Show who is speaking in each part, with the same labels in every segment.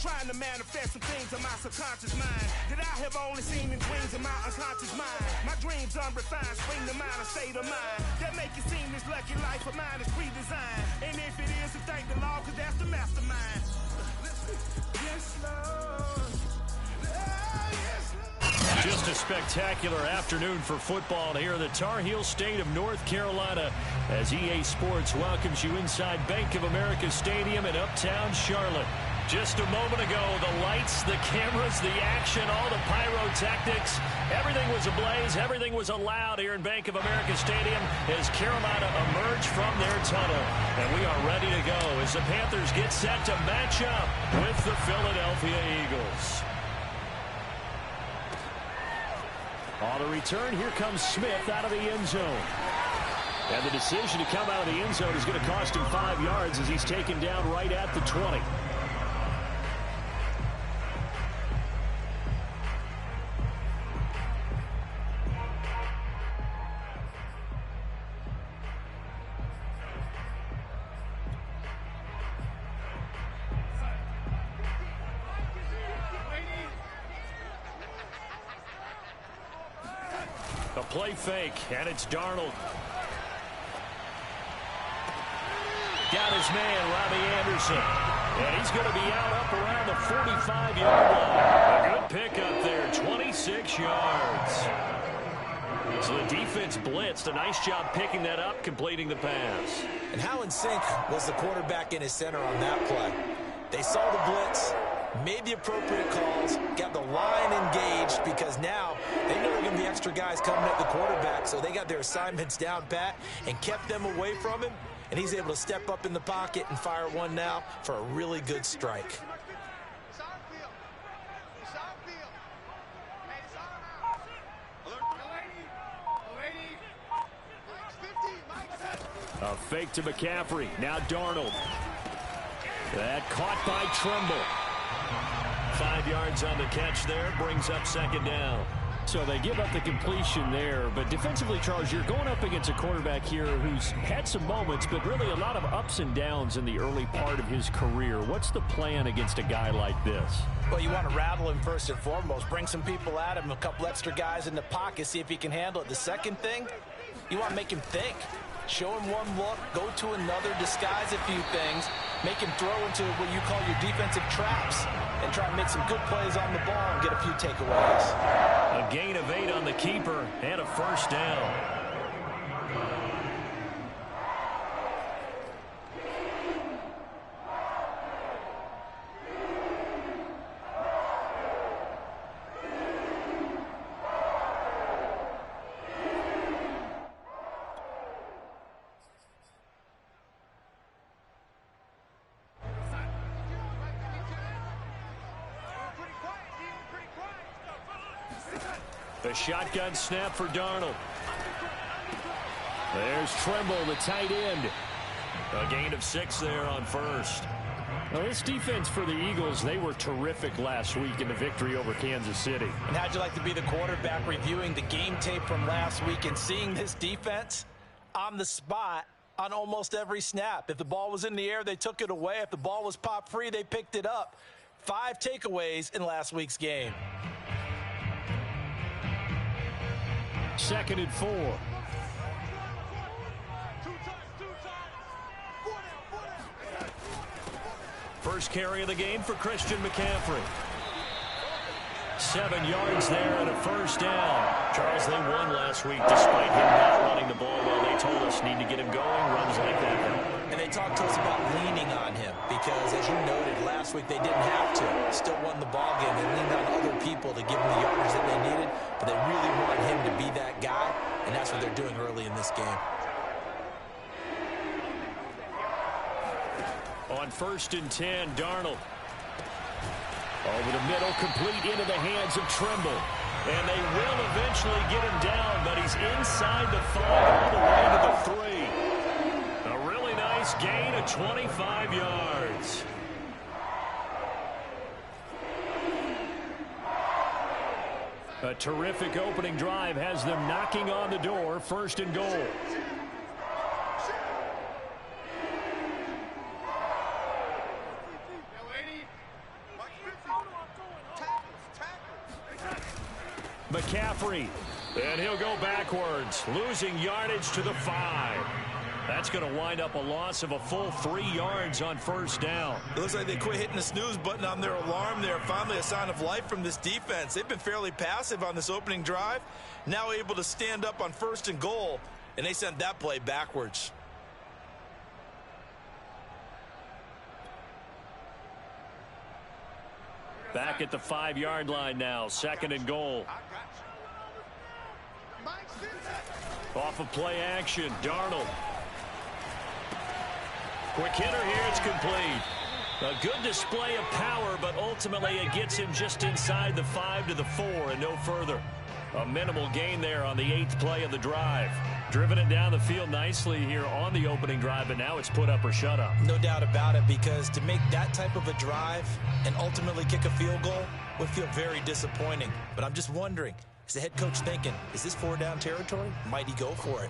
Speaker 1: trying to manifest some things in my subconscious mind that I have only seen in dreams in my unconscious mind. My dreams unrefined, spring to mind, a state of mind that make it seem this lucky life of mine is pre-designed. And if it is, then thank the Lord, cause that's the mastermind. Yes, Lord.
Speaker 2: Just a spectacular afternoon for football here in the Tar Heel state of North Carolina as EA Sports welcomes you inside Bank of America Stadium in Uptown Charlotte. Just a moment ago, the lights, the cameras, the action, all the pyrotechnics, everything was ablaze, everything was allowed here in Bank of America Stadium as Carolina emerged from their tunnel. And we are ready to go as the Panthers get set to match up with the Philadelphia Eagles. On the return, here comes Smith out of the end zone. And the decision to come out of the end zone is going to cost him 5 yards as he's taken down right at the 20. A play fake, and it's Darnold. Got his man, Robbie Anderson. And he's going to be out up around the 45-yard line. A good pickup there, 26 yards. So the defense blitzed. A nice job picking that up, completing the pass.
Speaker 3: And how in sync was the quarterback in his center on that play? They saw the blitz, made the appropriate calls, got the line engaged because now they know there are going to be extra guys coming at the quarterback, so they got their assignments down pat and kept them away from him, and he's able to step up in the pocket and fire one now for a really good strike.
Speaker 2: A fake to McCaffrey. Now Darnold. That caught by Tremble. 5 yards on the catch there. Brings up second down. So they give up the completion there. But defensively, Charles, you're going up against a quarterback here who's had some moments, but really a lot of ups and downs in the early part of his career. What's the plan against a guy like this?
Speaker 3: Well, you want to rattle him first and foremost. Bring some people at him, a couple extra guys in the pocket, see if he can handle it. The second thing, you want to make him think. Show him one look, go to another, disguise a few things, make him throw into what you call your defensive traps, and try and make some good plays on the ball and get a few takeaways.
Speaker 2: A gain of 8 on the keeper and a first down. The shotgun snap for Darnold. There's Tremble, the tight end. A gain of 6 there on first. Well, this defense for the Eagles, they were terrific last week in the victory over Kansas City.
Speaker 3: And how'd you like to be the quarterback reviewing the game tape from last week and seeing this defense on the spot on almost every snap? If the ball was in the air, they took it away. If the ball was pop free, they picked it up. 5 takeaways in last week's game.
Speaker 2: 2nd and 4. First carry of the game for Christian McCaffrey. 7 yards there and a first down. Charles, they won last week despite him not running the ball well. They told us need to get him going. Runs like that.
Speaker 3: And they talked to us about leaning on him because, as you noted, last week they didn't have to. Still won the ball game. They leaned on other people to give them the yardage that they needed, but they really wanted him to be that guy, and that's what they're doing early in this game.
Speaker 2: On 1st and 10, Darnold. Over the middle, complete into the hands of Tremble. And they will eventually get him down, but he's inside the 5 all the way to the 3. A really nice gain of 25 yards. A terrific opening drive has them knocking on the door, 1st and goal. McCaffrey. And he'll go backwards, losing yardage to the 5. That's going to wind up a loss of a full 3 yards on first down.
Speaker 3: It looks like they quit hitting the snooze button on their alarm there. Finally a sign of life from this defense. They've been fairly passive on this opening drive. Now able to stand up on 1st and goal, and they sent that play backwards.
Speaker 2: Back at the 5-yard line now, 2nd and goal. Off of play action, Darnold. Quick hitter here, it's complete. A good display of power, but ultimately it gets him just inside the 5 to the 4 and no further. A minimal gain there on the 8th play of the drive. Driven it down the field nicely here on the opening drive, but now it's put up or shut up.
Speaker 3: No doubt about it, because to make that type of a drive and ultimately kick a field goal would feel very disappointing. But I'm just wondering, is the head coach thinking, is this 4-down territory? Might he go for it?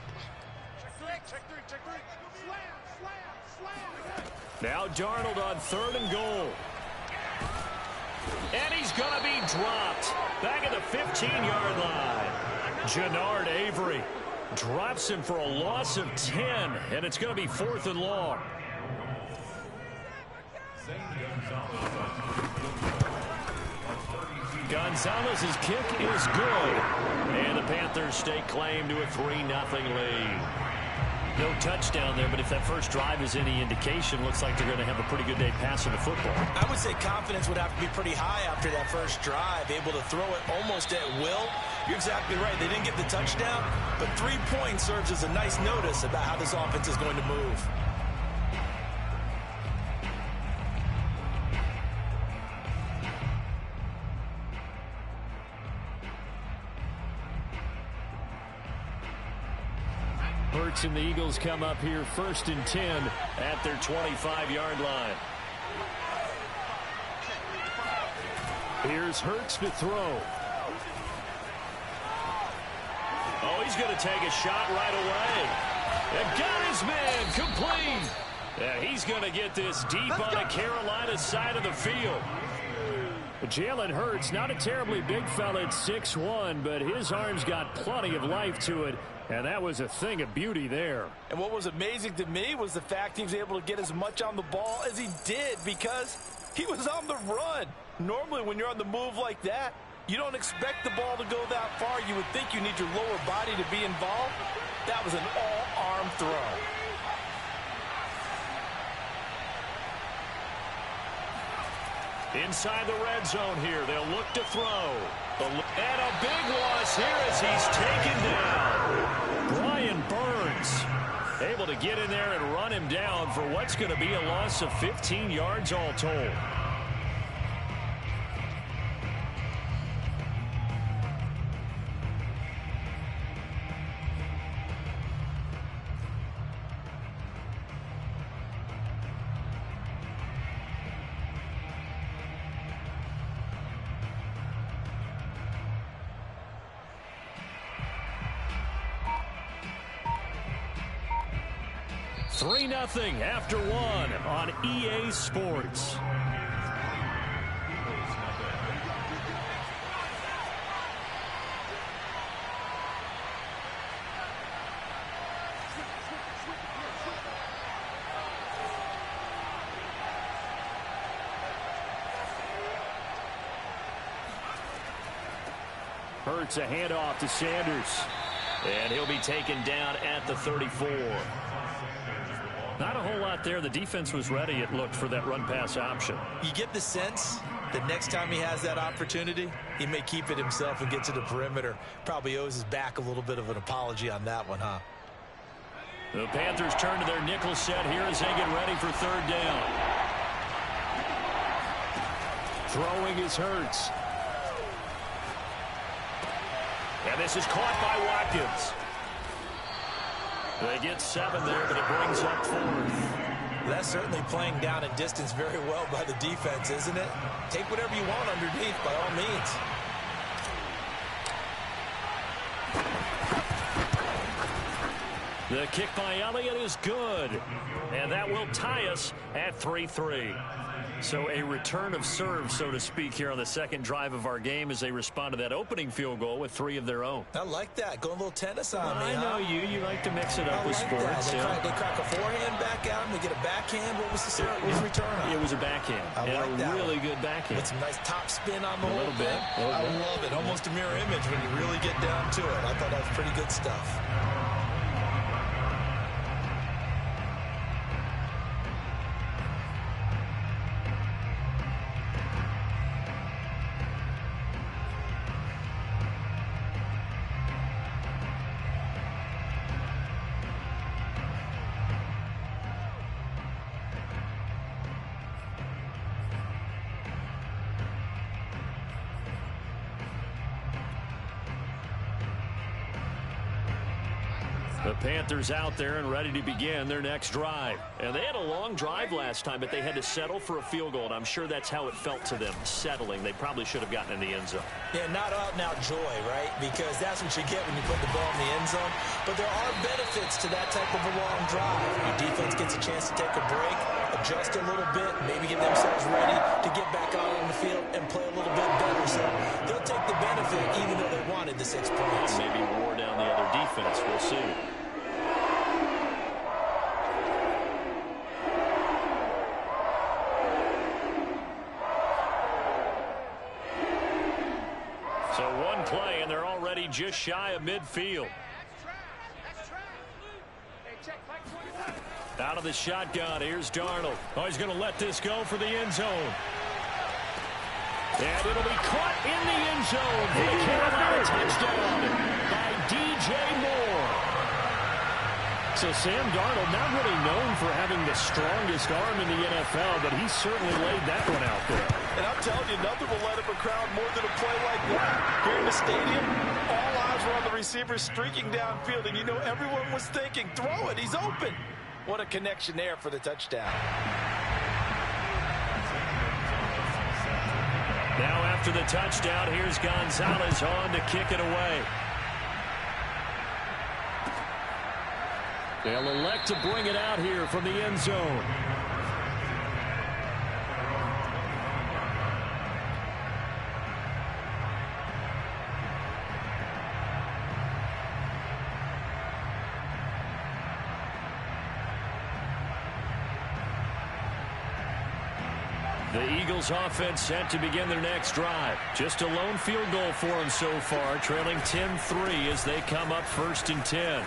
Speaker 2: Now Darnold on 3rd and goal. And he's going to be dropped. Back at the 15-yard line. Jannard Avery drops him for a loss of 10. And it's going to be 4th and long. Gonzalez's kick is good. And the Panthers stake claim to a 3-0 lead. No touchdown there, but if that first drive is any indication, looks like they're going to have a pretty good day passing the football.
Speaker 3: I would say confidence would have to be pretty high after that first drive, able to throw it almost at will. You're exactly right. They didn't get the touchdown, but 3 points serves as a nice notice about how this offense is going to move.
Speaker 2: Hurts and the Eagles come up here 1st and 10 at their 25-yard line. Here's Hurts to throw. Oh, he's going to take a shot right away. And got his man complete. Yeah, he's going to get this deep on the Carolina side of the field. Jalen Hurts, not a terribly big fella at 6'1", but his arm's got plenty of life to it, and that was a thing of beauty there.
Speaker 3: And what was amazing to me was the fact he was able to get as much on the ball as he did because he was on the run. Normally, when you're on the move like that, you don't expect the ball to go that far. You would think you need your lower body to be involved. That was an all-arm throw.
Speaker 2: Inside the red zone here, they'll look to throw. And a big loss here as he's taken down. Brian Burns able to get in there and run him down for what's going to be a loss of 15 yards all told. Nothing after 1 on EA Sports. Hurts a handoff to Sanders. And he'll be taken down at the 34. Not a whole lot there. The defense was ready, it looked, for that run-pass option.
Speaker 3: You get the sense that next time he has that opportunity, he may keep it himself and get to the perimeter. Probably owes his back a little bit of an apology on that one, huh?
Speaker 2: The Panthers turn to their nickel set here as they get ready for 3rd down. Throwing is Hurts. And this is caught by Watkins. They get 7 there, but it brings up 4th.
Speaker 3: That's certainly playing down and distance very well by the defense, isn't it? Take whatever you want underneath, by all means.
Speaker 2: The kick by Elliott is good. And that will tie us at 3-3. So a return of serve, so to speak, here on the second drive of our game as they respond to that opening field goal with 3 of their own.
Speaker 3: I like that. Going a little tennis on me,
Speaker 2: I know you like to mix it up with sports.
Speaker 3: They crack a forehand back out and they get a backhand. What was the return on?
Speaker 2: It was a backhand. And a really good backhand.
Speaker 3: With some nice top spin on the whole
Speaker 2: little bit.
Speaker 3: I love it. Almost a mirror image when you really get down to it. I thought that was pretty good stuff.
Speaker 2: The Panthers out there and ready to begin their next drive. And they had a long drive last time, but they had to settle for a field goal, and I'm sure that's how it felt to them, settling. They probably should have gotten in the end zone. Yeah, not out-and-out joy, right? Because that's what you get when you put the ball in the end zone. But there are benefits to that type of a long drive. Your defense gets a chance to take a break, adjust a little bit, maybe get themselves ready to get back out on the field and play a little bit better. So they'll take the benefit even though they wanted the 6 points. Maybe wore down the other defense. We'll see. So one play, and they're already just shy of midfield. Out of the shotgun, here's Darnold. Oh, he's going to let this go for the end zone. And it'll be caught in the end zone for the Carolina touchdown by DJ Moore. So Sam Darnold, not really known for having the strongest arm in the NFL, but he certainly laid that one out there.
Speaker 4: And I'm telling you, nothing will let up a crowd more than a play like that. Here in the stadium, all eyes were on the receiver streaking downfield, and you know everyone was thinking, throw it, he's open. What a connection there for the touchdown.
Speaker 2: Now after the touchdown, here's Gonzalez on to kick it away. They'll elect to bring it out here from the end zone. The Eagles offense set to begin their next drive. Just a lone field goal for them so far, trailing 10-3 as they come up 1st and 10.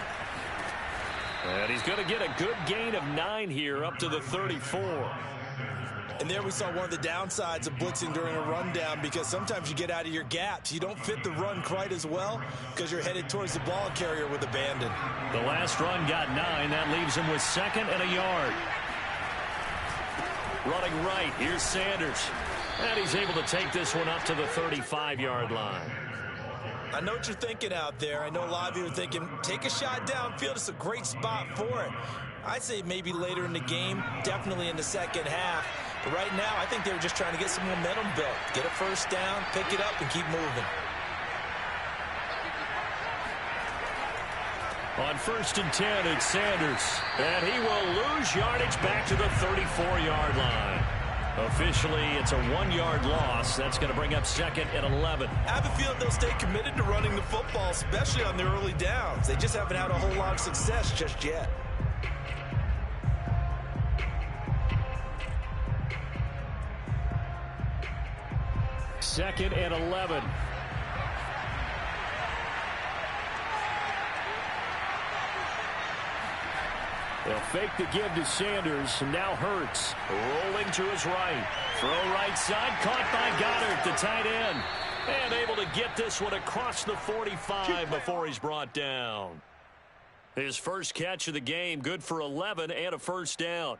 Speaker 2: And he's going to get a good gain of 9 here up to the 34.
Speaker 3: And there we saw one of the downsides of blitzing during a rundown, because sometimes you get out of your gaps. You don't fit the run quite as well because you're headed towards the ball carrier with abandon.
Speaker 2: The last run got 9. That leaves him with 2nd and a yard. Running right, here's Sanders. And he's able to take this one up to the 35-yard line.
Speaker 3: I know what you're thinking out there. I know a lot of you are thinking, take a shot downfield. It's a great spot for it. I'd say maybe later in the game, definitely in the second half. But right now, I think they were just trying to get some momentum built. Get a first down, pick it up, and keep moving.
Speaker 2: On 1st and 10, it's Sanders. And he will lose yardage back to the 34-yard line. Officially, it's a 1-yard loss. That's going to bring up 2nd and 11.
Speaker 3: I have a feeling they'll stay committed to running the football, especially on their early downs. They just haven't had a whole lot of success just yet.
Speaker 2: Second and 11. They'll fake the give to Sanders. Now Hurts rolling to his right. Throw right side, caught by Goddard, the tight end. And able to get this one across the 45 before he's brought down. His first catch of the game, good for 11 and a first down.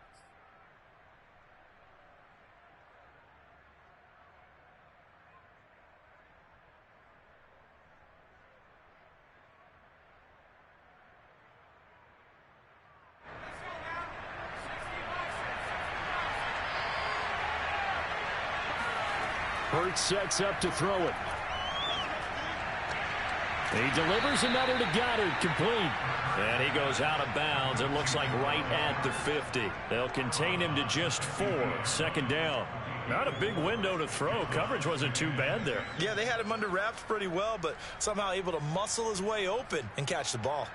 Speaker 2: Hurts sets up to throw it. He delivers another to Goddard, complete. And he goes out of bounds. It looks like right at the 50. They'll contain him to just 4. Second down. Not a big window to throw. Coverage wasn't too bad there.
Speaker 3: Yeah, they had him under wraps pretty well, but somehow able to muscle his way open and catch the ball.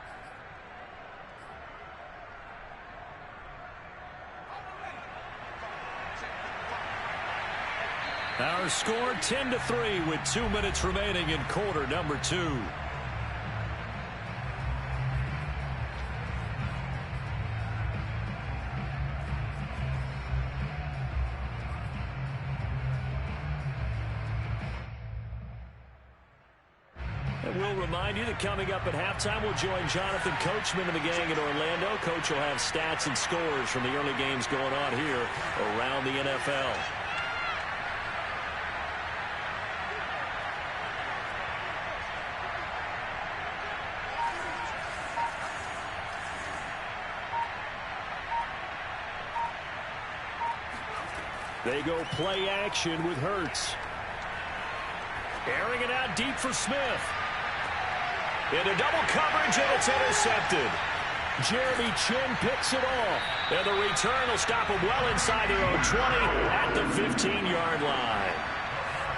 Speaker 2: Our score 10-3 with 2 minutes remaining in quarter number 2. And we'll remind you that coming up at halftime, we'll join Jonathan Coachman and the gang in Orlando. Coach will have stats and scores from the early games going on here around the NFL. They go play action with Hurts. Airing it out deep for Smith. Into double coverage, and it's intercepted. Jeremy Chin picks it off. And the return will stop them well inside their own 20 at the 15-yard line.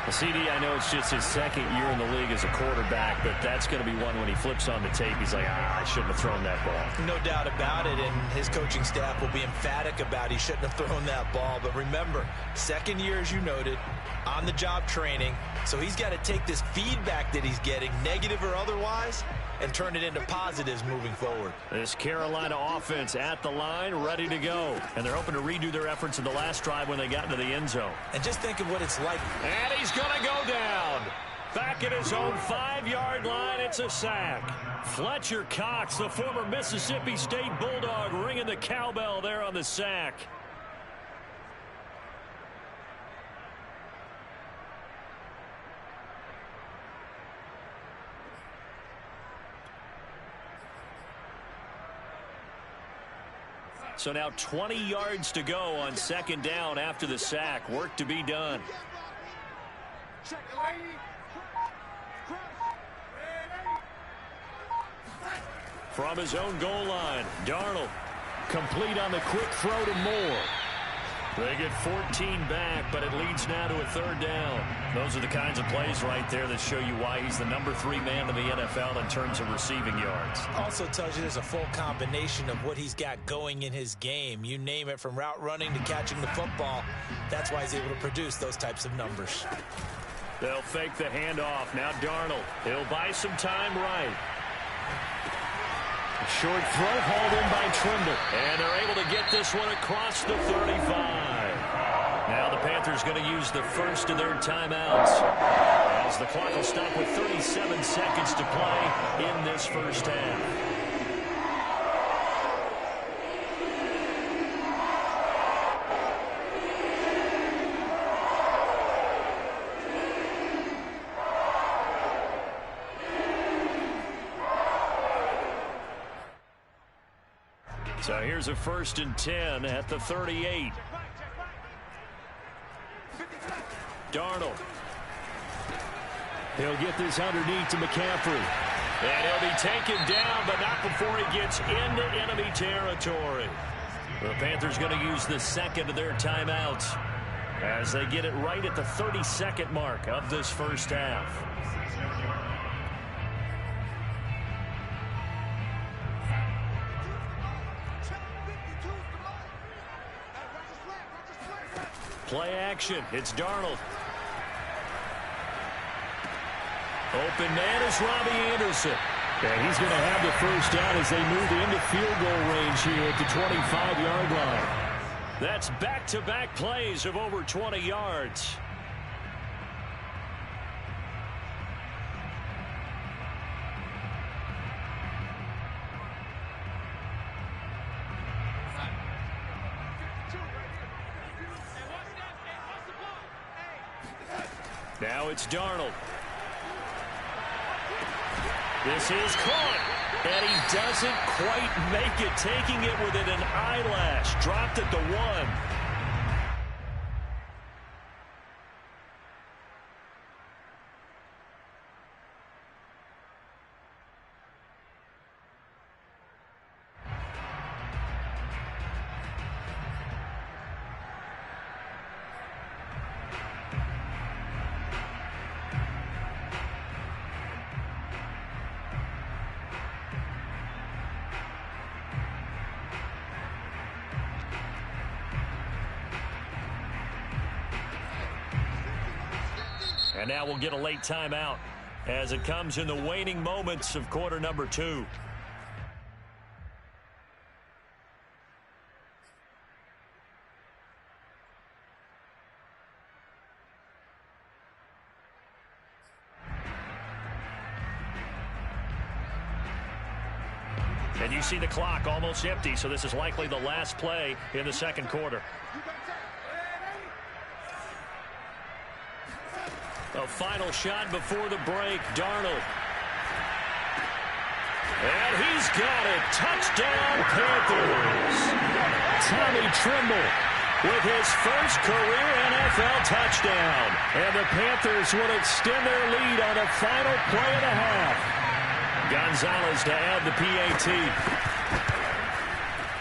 Speaker 2: CD, I know it's just his second year in the league as a quarterback, but that's going to be one when he flips on the tape. He's like, I shouldn't have thrown that ball.
Speaker 3: No doubt about it, and his coaching staff will be emphatic about he shouldn't have thrown that ball. But remember, second year, as you noted, on-the-job training, so he's got to take this feedback that he's getting, negative or otherwise, and turn it into positives moving forward.
Speaker 2: This Carolina offense at the line, ready to go. And they're hoping to redo their efforts in the last drive when they got into the end zone.
Speaker 3: And just think of what it's like.
Speaker 2: And he's going to go down. Back at his own 5-yard line, it's a sack. Fletcher Cox, the former Mississippi State Bulldog, ringing the cowbell there on the sack. So now 20 yards to go on second down after the sack. Work to be done. From his own goal line, Darnold complete on the quick throw to Moore. They get 14 back, but it leads now to a third down. Those are the kinds of plays right there that show you why he's the number 3 man in the NFL in terms of receiving yards.
Speaker 3: Also tells you there's a full combination of what he's got going in his game. You name it, from route running to catching the football. That's why he's able to produce those types of numbers.
Speaker 2: They'll fake the handoff. Now Darnold. He'll buy some time right. Short throw hauled in by Trimble. And they're able to get this one across the 35. Now the Panthers going to use the first of their timeouts, as the clock will stop with 37 seconds to play in this first half. So here's a 1st and 10 at the 38. Darnold. He'll get this underneath to McCaffrey. And he'll be taken down, but not before he gets into enemy territory. The Panthers going to use the second of their timeouts as they get it right at the 30-second mark of this first half. Play action. It's Darnold. Open man is Robbie Anderson. And he's going to have the first down as they move into field goal range here at the 25-yard line. That's back-to-back plays of over 20 yards. Now it's Darnold. This is caught. And he doesn't quite make it, taking it within an eyelash. Dropped at the 1. And now we'll get a late timeout as it comes in the waning moments of quarter number 2. And you see the clock almost empty, so this is likely the last play in the second quarter. A final shot before the break, Darnold. And he's got it. Touchdown, Panthers. Tommy Tremble with his first career NFL touchdown. And the Panthers will extend their lead on a final play and a half. Gonzalez to add the PAT.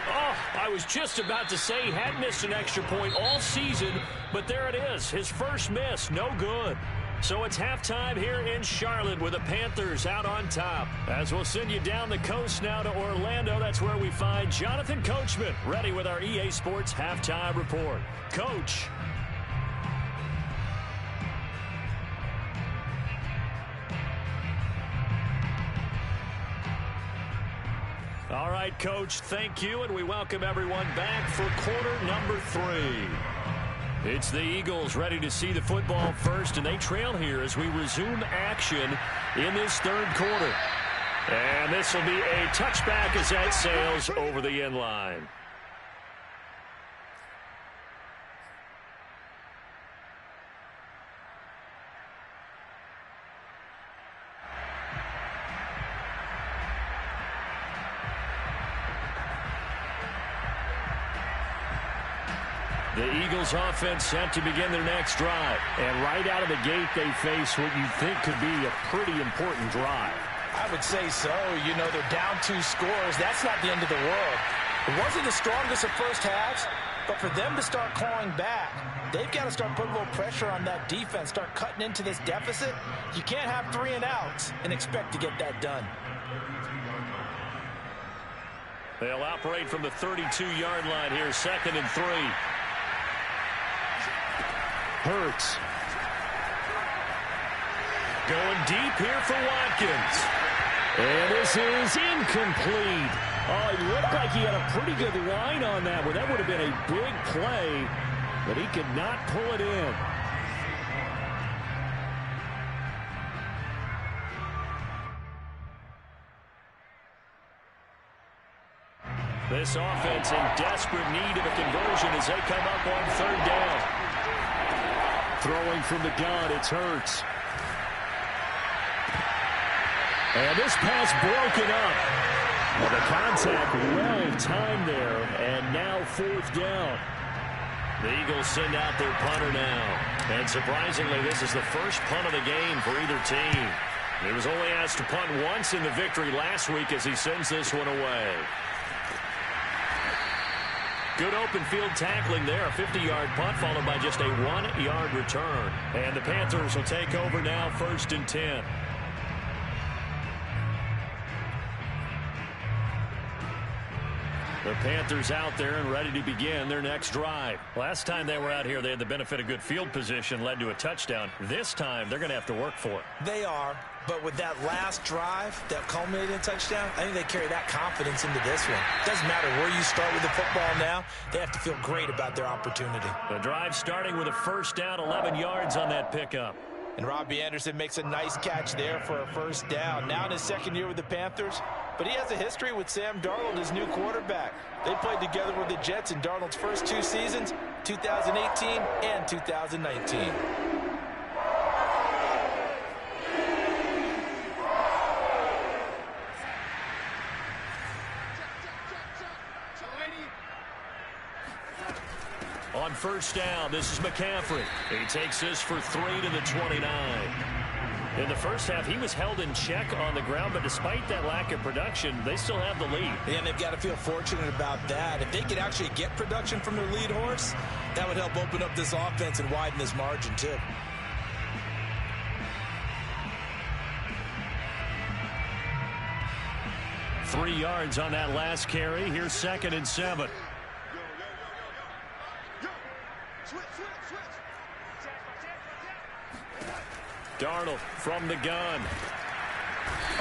Speaker 2: Oh, I was just about to say he had missed an extra point all season, but there it is. His first miss, no good. So it's halftime here in Charlotte with the Panthers out on top. As we'll send you down the coast now to Orlando, that's where we find Jonathan Coachman, ready with our EA Sports halftime report. Coach. All right, Coach, thank you, and we welcome everyone back for quarter number 3. It's the Eagles ready to see the football first, and they trail here as we resume action in this third quarter. And this will be a touchback as that sails over the end line. The Eagles offense set to begin their next drive. And right out of the gate, they face what you think could be a pretty important drive.
Speaker 4: I would say so. You know, they're down 2 scores. That's not the end of the world. It wasn't the strongest of first halves, but for them to start clawing back, they've got to start putting a little pressure on that defense, start cutting into this deficit. You can't have 3 and outs and expect to get that done.
Speaker 2: They'll operate from the 32-yard line here, 2nd and 3. Hurts. Going deep here for Watkins. And this is incomplete. Oh, it looked like he had a pretty good line on that one. That would have been a big play, but he could not pull it in. This offense in desperate need of a conversion as they come up on 3rd down. Throwing from the gun, it's Hurts. And this pass broken up. Well, the contact well timed there, and now 4th down. The Eagles send out their punter now. And surprisingly, this is the first punt of the game for either team. He was only asked to punt once in the victory last week as he sends this one away. Good open field tackling there. A 50-yard punt followed by just a 1-yard return. And the Panthers will take over now, 1st and 10. The Panthers out there and ready to begin their next drive. Last time they were out here, they had the benefit of good field position, led to a touchdown. This time, they're going to have to work for it.
Speaker 3: They are, but with that last drive that culminated in a touchdown, I think they carry that confidence into this one. Doesn't matter where you start with the football now, they have to feel great about their opportunity.
Speaker 2: The drive starting with a 1st down, 11 yards on that pickup.
Speaker 4: And Robbie Anderson makes a nice catch there for a 1st down. Now in his 2nd year with the Panthers, but he has a history with Sam Darnold, his new quarterback. They played together with the Jets in Darnold's first 2 seasons, 2018 and 2019.
Speaker 2: On 1st down, this is McCaffrey. He takes this for 3 to the 29. In the first half, he was held in check on the ground, but despite that lack of production, they still have the lead.
Speaker 3: And they've got to feel fortunate about that. If they could actually get production from their lead horse, that would help open up this offense and widen this margin, too.
Speaker 2: Three yards on that last carry. Here's 2nd and 7. Darnold from the gun.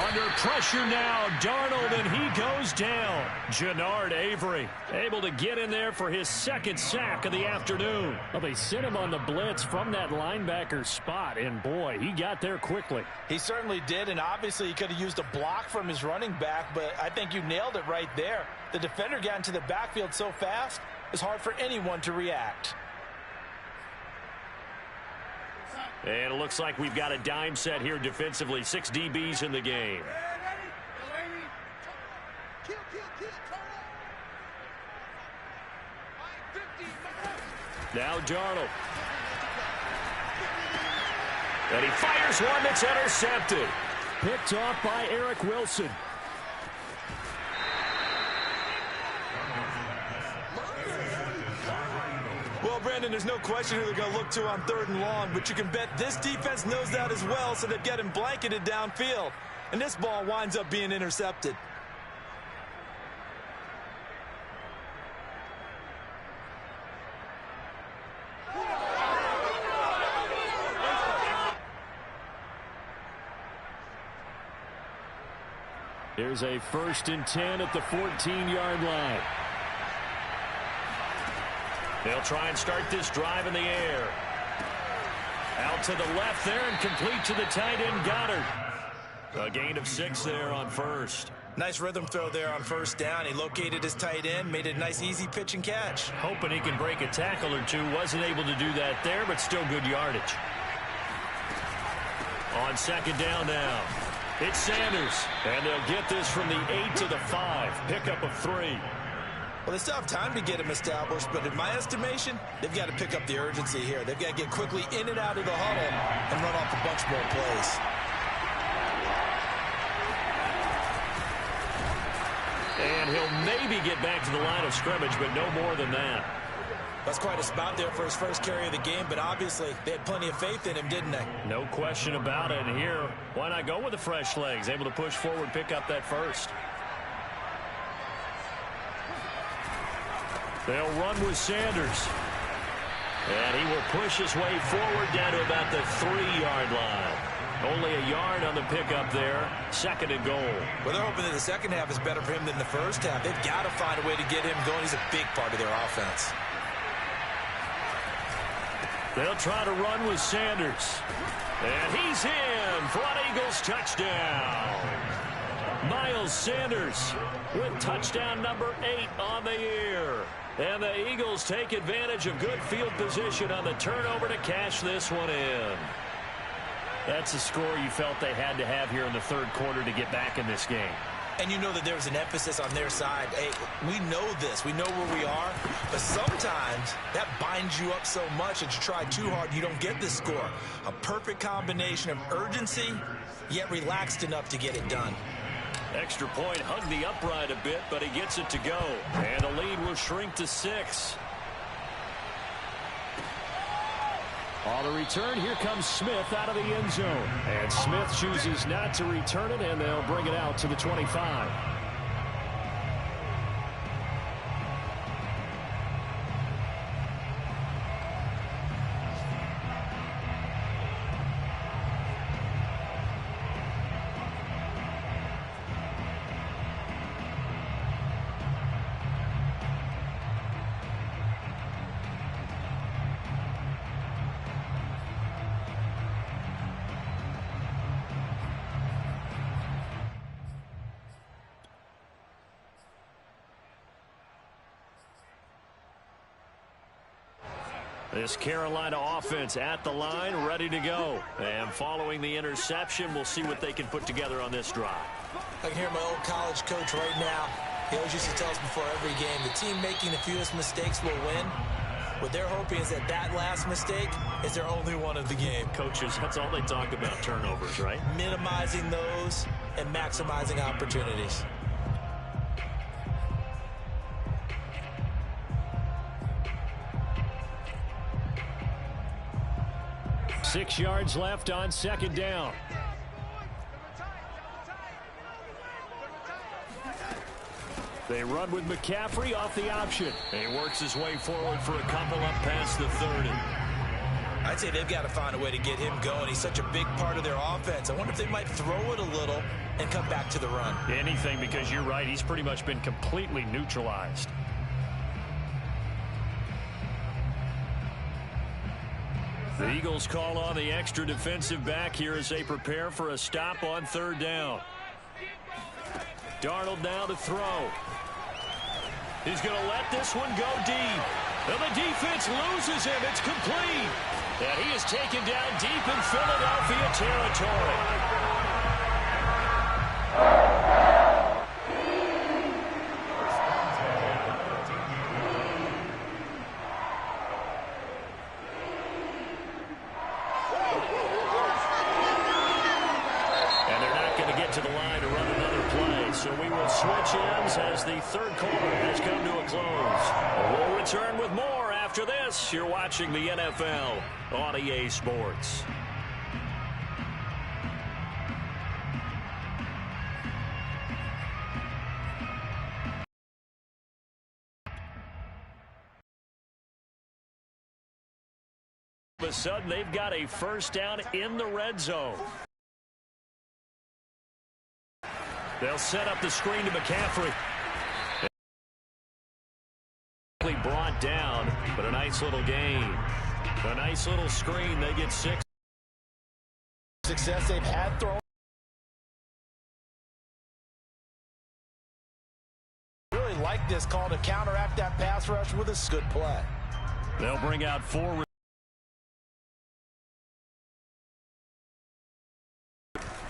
Speaker 2: Under pressure now, Darnold, and he goes down. Jannard Avery able to get in there for his second sack of the afternoon. Well, they sent him on the blitz from that linebacker spot, and boy, he got there quickly.
Speaker 4: He certainly did, and obviously he could have used a block from his running back, but I think you nailed it right there. The defender got into the backfield so fast, it's hard for anyone to react.
Speaker 2: And it looks like we've got a dime set here defensively. 6 DBs in the game. Now Darnold. And he fires one that's intercepted. Picked off by Eric Wilson.
Speaker 4: Well, Brandon, there's no question who they're going to look to on 3rd and long, but you can bet this defense knows that as well, so they've got him blanketed downfield. And this ball winds up being intercepted.
Speaker 2: Here's a 1st and 10 at the 14-yard line. They'll try and start this drive in the air. Out to the left there and complete to the tight end, Goddard. A gain of 6 there on 1st.
Speaker 3: Nice rhythm throw there on 1st down. He located his tight end, made it a nice easy pitch and catch.
Speaker 2: Hoping he can break a tackle or two. Wasn't able to do that there, but still good yardage. On 2nd down now. It's Sanders. And they'll get this from the 8 to the 5. Pickup of 3.
Speaker 3: Well, they still have time to get him established, but in my estimation, they've got to pick up the urgency here. They've got to get quickly in and out of the huddle and run off a bunch more plays.
Speaker 2: And he'll maybe get back to the line of scrimmage, but no more than that.
Speaker 3: That's quite a spot there for his first carry of the game, but obviously they had plenty of faith in him, didn't they?
Speaker 2: No question about it. And here, why not go with the fresh legs? Able to push forward, pick up that 1st. They'll run with Sanders. And he will push his way forward down to about the 3-yard line. Only a yard on the pickup there. 2nd and goal.
Speaker 3: Well, they're hoping that the second half is better for him than the first half. They've got to find a way to get him going. He's a big part of their offense.
Speaker 2: They'll try to run with Sanders. And he's in for an Eagles touchdown. Miles Sanders with touchdown number 8 on the year. And the Eagles take advantage of good field position on the turnover to cash this one in. That's a score you felt they had to have here in the 3rd quarter to get back in this game.
Speaker 3: And you know that there's an emphasis on their side. Hey, we know this. We know where we are. But sometimes that binds you up so much that you try too hard, you don't get this score. A perfect combination of urgency, yet relaxed enough to get it done.
Speaker 2: Extra point, hugged the upright a bit, but he gets it to go. And the lead will shrink to 6. On the return, here comes Smith out of the end zone. And Smith chooses not to return it, and they'll bring it out to the 25. This Carolina offense at the line, ready to go. And following the interception, we'll see what they can put together on this drive.
Speaker 3: I can hear my old college coach right now. He always used to tell us before every game, the team making the fewest mistakes will win. What they're hoping is that that last mistake is their only one of the game.
Speaker 2: Coaches, that's all they talk about, turnovers, right?
Speaker 3: Minimizing those and maximizing opportunities.
Speaker 2: Six yards left on 2nd down. They run with McCaffrey off the option. And he works his way forward for a couple up past the 30.
Speaker 3: I'd say they've got to find a way to get him going. He's such a big part of their offense. I wonder if they might throw it a little and come back to the run.
Speaker 2: Anything, because you're right. He's pretty much been completely neutralized. The Eagles call on the extra defensive back here as they prepare for a stop on third down. Darnold now to throw. He's going to let this one go deep. And the defense loses him. It's complete. And he is taken down deep in Philadelphia territory. To the line to run another play, so we will switch ends as the third quarter has come to a close. We'll return with more after this. You're watching the NFL on EA Sports. All of a sudden, they've got a first down in the red zone. They'll set up the screen to McCaffrey. Brought down, but a nice little gain. A nice little screen. They get 6.
Speaker 3: Success they've had throwing. Really like this call to counteract that pass rush with a good play.
Speaker 2: They'll bring out 4.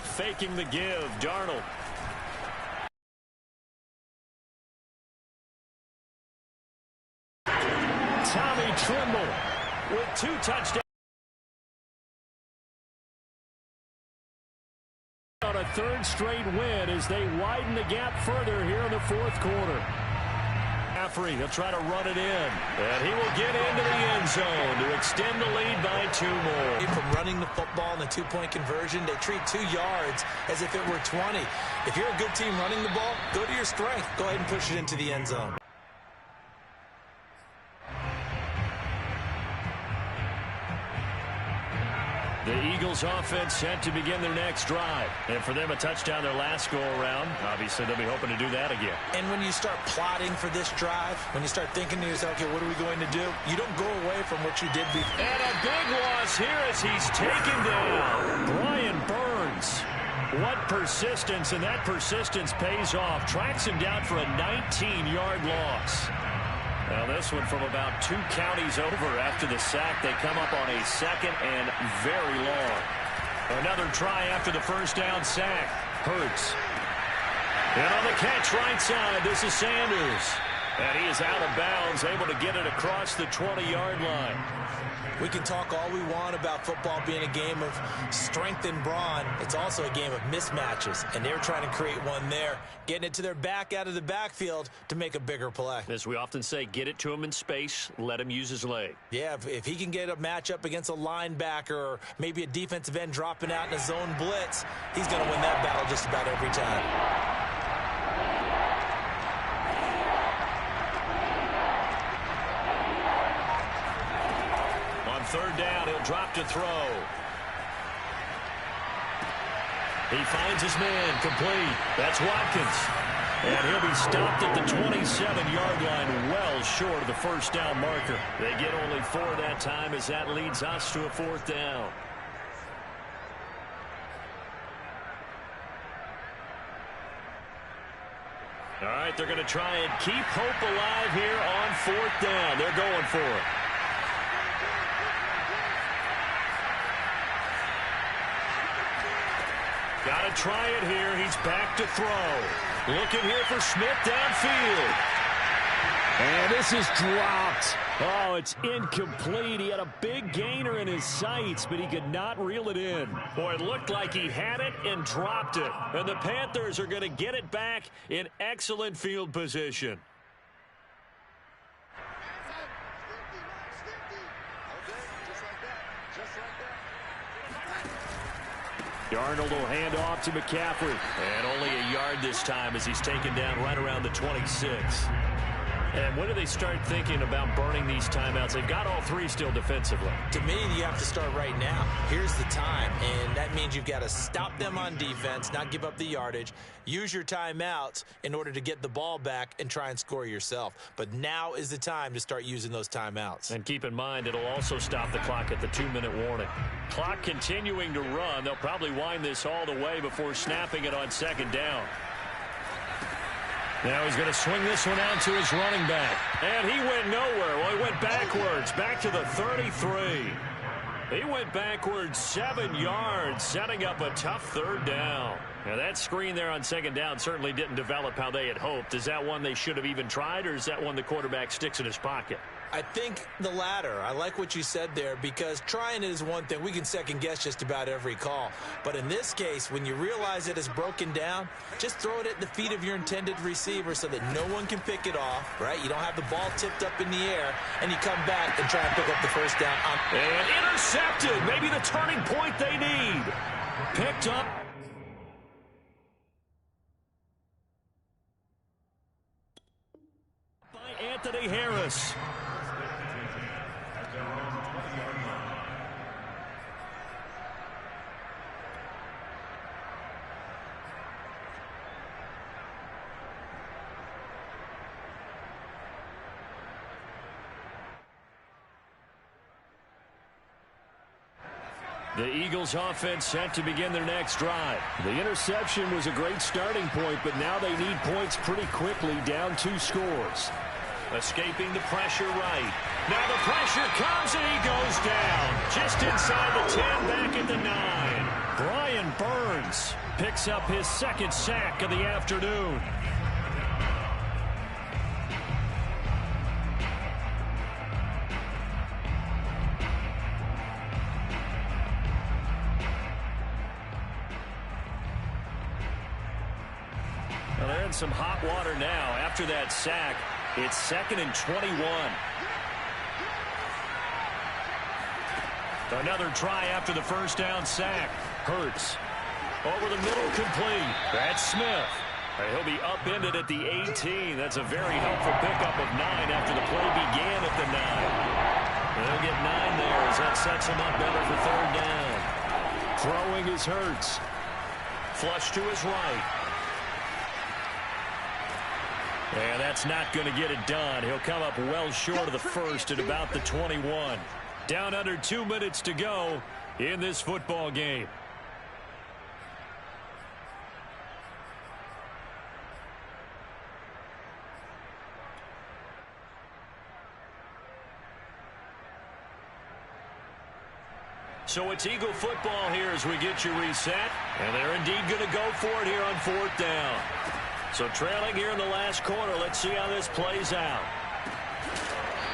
Speaker 2: Faking the give, Darnold. Tommy Trimble with 2 touchdowns on a third straight win as they widen the gap further here in the fourth quarter. McCaffrey, they'll try to run it in, and he will get into the end zone to extend the lead by 2 more.
Speaker 3: From running the football and the 2-point conversion, they treat 2 yards as if it were 20. If you're a good team running the ball, go to your strength. Go ahead and push it into the end zone.
Speaker 2: The Eagles offense set to begin their next drive. And for them, a touchdown their last go-around. Obviously, they'll be hoping to do that again. And
Speaker 3: when you start plotting for this drive, when you start thinking to yourself, okay, what are we going to do? You don't go away from what you did before.
Speaker 2: And a big loss here as he's taken down. Brian Burns. What persistence, and that persistence pays off. Tracks him down for a 19-yard loss. Now this one from about 2 counties over after the sack. They come up on a second and very long. Another try after the first down sack. Hurts. And on the catch right side, this is Sanders. And he is out of bounds, able to get it across the 20-yard line.
Speaker 3: We can talk all we want about football being a game of strength and brawn. It's also a game of mismatches, and they're trying to create one there, getting it to their back out of the backfield to make a bigger play.
Speaker 2: As we often say, get it to him in space, let him use his leg.
Speaker 3: Yeah, if he can get a matchup against a linebacker or maybe a defensive end dropping out in a zone blitz, he's going to win that battle just about every time.
Speaker 2: Third down, he'll drop to throw. He finds his man, complete. That's Watkins. And he'll be stopped at the 27-yard line, well short of the first down marker. They get only 4 that time as that leads us to a 4th down. All right, they're going to try and keep hope alive here on 4th down. They're going for it. Got to try it here. He's back to throw. Looking here for Smith downfield. And this is dropped. Oh, it's incomplete. He had a big gainer in his sights, but he could not reel it in. Boy, it looked like he had it and dropped it. And the Panthers are going to get it back in excellent field position. Darnold will hand off to McCaffrey. And only a yard this time as he's taken down right around the 26. And when do they start thinking about burning these timeouts? They've got all three still defensively.
Speaker 3: To me, you have to start right now. Here's the time, and that means you've got to stop them on defense, not give up the yardage, use your timeouts in order to get the ball back and try and score yourself. But now is the time to start using those timeouts.
Speaker 2: And keep in mind, it'll also stop the clock at the 2-minute warning. Clock continuing to run. They'll probably wind this all the way before snapping it on second down. Now he's going to swing this one out to his running back. And he went nowhere. Well, he went backwards, back to the 33. He went backwards 7 yards, setting up a tough third down. Now that screen there on second down certainly didn't develop how they had hoped. Is that one they should have even tried, or is that one the quarterback sticks in his pocket?
Speaker 3: I think the latter. I like what you said there, because trying it is one thing. We can second guess just about every call. But in this case, when you realize it is broken down, just throw it at the feet of your intended receiver so that no one can pick it off, right? You don't have the ball tipped up in the air, and you come back and try and pick up the first down.
Speaker 2: And intercepted. Maybe the turning point they need. Picked up. By Anthony Harris. The Eagles offense set to begin their next drive. The interception was a great starting point, but now they need points pretty quickly, down 2 scores. Escaping the pressure right. Now the pressure comes and he goes down. Just inside the 10, back at the 9. Brian Burns picks up his second sack of the afternoon. They're in some hot water now. After that sack, it's 2nd and 21. Another try after the first down sack. Hurts. Over the middle, complete. That's Smith. He'll be upended at the 18. That's a very helpful pickup of 9 after the play began at the 9. They'll get 9 there as that sets him up better for third down. Throwing is Hurts. Flush to his right. And that's not going to get it done. He'll come up well short of the first at about the 21. Down under 2 minutes to go in this football game. So it's Eagle football here as we get you reset. And they're indeed going to go for it here on 4th down. So trailing here in the last quarter. Let's see how this plays out.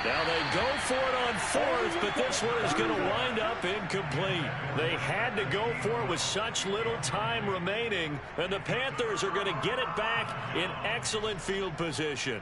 Speaker 2: Now they go for it on 4th, but this one is going to wind up incomplete. They had to go for it with such little time remaining, and the Panthers are going to get it back in excellent field position.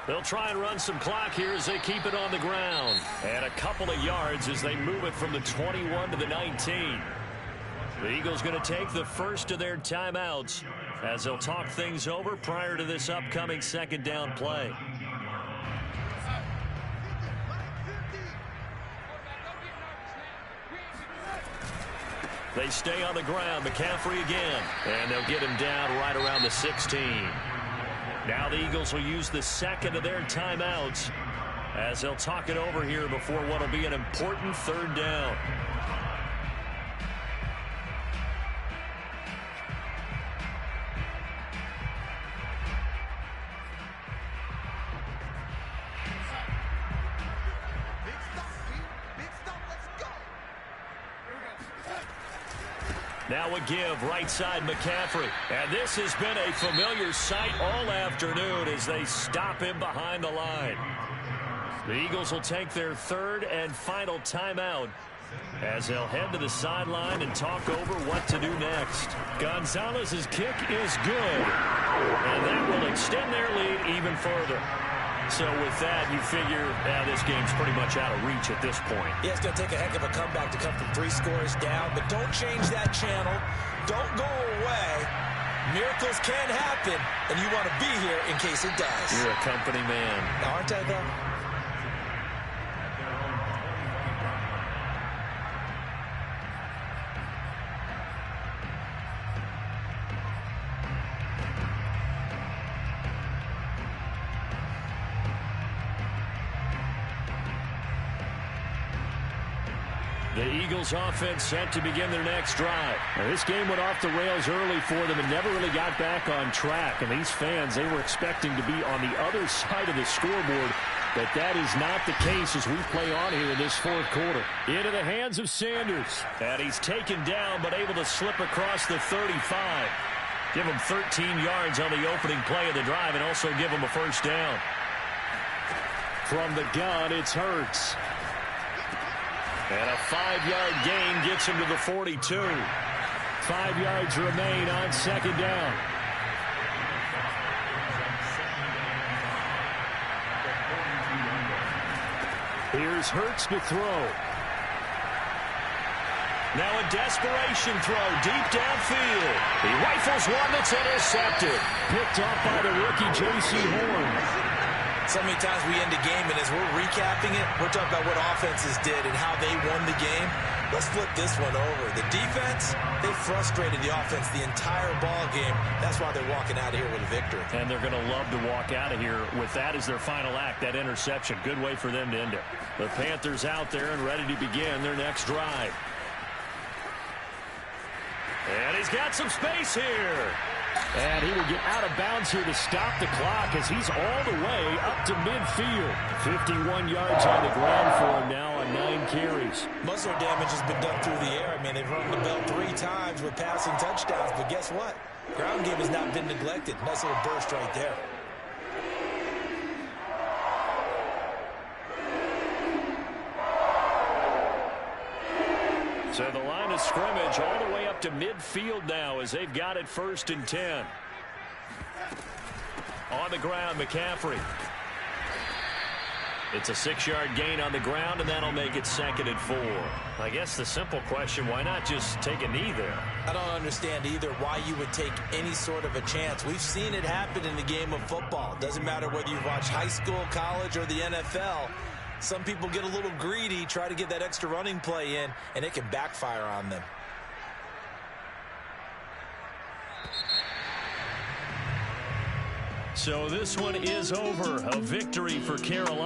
Speaker 2: They'll try and run some clock here as they keep it on the ground. And a couple of yards as they move it from the 21 to the 19. The Eagles going to take the first of their timeouts as they'll talk things over prior to this upcoming second down play. They stay on the ground. McCaffrey again. And they'll get him down right around the 16. Now the Eagles will use the second of their timeouts as they'll talk it over here before what will be an important third down. Now a give right side McCaffrey. And this has been a familiar sight all afternoon as they stop him behind the line. The Eagles will take their third and final timeout as they'll head to the sideline and talk over what to do next. Gonzalez's kick is good, and that will extend their lead even further. So with that, you figure this game's pretty much out of reach at this point.
Speaker 3: Yeah, it's going to take a heck of a comeback to come from 3 scores down, but don't change that channel. Don't go away. Miracles can happen, and you want to be here in case it does.
Speaker 2: You're a company man.
Speaker 3: Aren't I, though?
Speaker 2: The Eagles offense set to begin their next drive. Now, this game went off the rails early for them and never really got back on track. And these fans, they were expecting to be on the other side of the scoreboard. But that is not the case as we play on here in this fourth quarter. Into the hands of Sanders. And he's taken down but able to slip across the 35. Give him 13 yards on the opening play of the drive and also give him a first down. From the gun, it's Hurts. And a 5-yard gain gets him to the 42. 5 yards remain on second down. Here's Hurts to throw. Now a desperation throw deep downfield. He rifles one that's intercepted. Picked off by the rookie J.C. Horn.
Speaker 3: So many times we end a game, and as we're recapping it, we're talking about what offenses did and how they won the game. Let's flip this one over. The defense, they frustrated the offense the entire ball game. That's why they're walking out of here with a victory.
Speaker 2: And they're going to love to walk out of here with that as their final act, that interception. Good way for them to end it. The Panthers out there and ready to begin their next drive. And he's got some space here. And he will get out of bounds here to stop the clock as he's all the way up to midfield. 51 yards on the ground for him now on 9 carries.
Speaker 3: Muscle damage has been done through the air. I mean, they've rung the bell 3 times with passing touchdowns, but guess what? Ground game has not been neglected. Nice little burst right there.
Speaker 2: So the line of scrimmage all the way up to midfield now as they've got it 1st and 10. On the ground, McCaffrey. It's a 6-yard gain on the ground, and that'll make it 2nd and 4. I guess the simple question, why not just take a knee there?
Speaker 3: I don't understand either why you would take any sort of a chance. We've seen it happen in the game of football. Doesn't matter whether you watch high school, college, or the NFL. Some people get a little greedy, try to get that extra running play in, and it can backfire on them.
Speaker 2: So this one is over. A victory for Carolina.